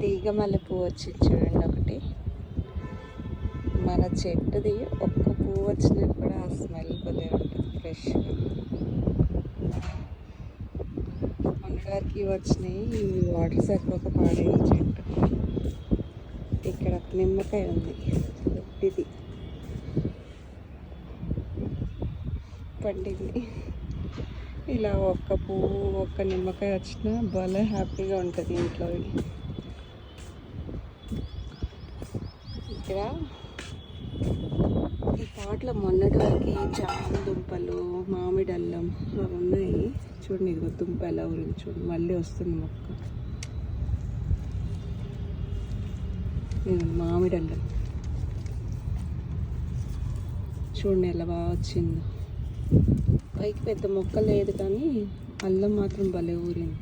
తీగ మల్లెపూ వచ్చింది చూడండి ఒకటి. మన చెట్టుది ఒక్క పువ్వు వచ్చినా కూడా ఆ స్మెల్ భలే ఉంటుంది ఫ్రెష్గా. మొన్నటి వరకు వచ్చినాయి, వాటర్ సరిపోక పాడైన చెట్టు. ఇక్కడ నిమ్మకాయ ఉంది, ఇది పండింది. ఇలా ఒక్క పువ్వు ఒక్క నిమ్మకాయ వచ్చినా భలే హ్యాపీగా ఉంటుంది ఇంట్లో. ఇక్కడ ఈ తోటలో మొన్నటి వరకు జామ దుంపలు, మామిడి అల్లం అవి ఉన్నాయి చూడండి. ఇదిగో దుంప ఎలా ఊరింది చూడండి, మళ్ళీ వస్తుంది మొక్క. మామిడి అల్లం చూడండి ఎలా బాగా వచ్చిందో. పైకి పెద్ద మొక్క లేదు కానీ అల్లం మాత్రం భలే ఊరింది.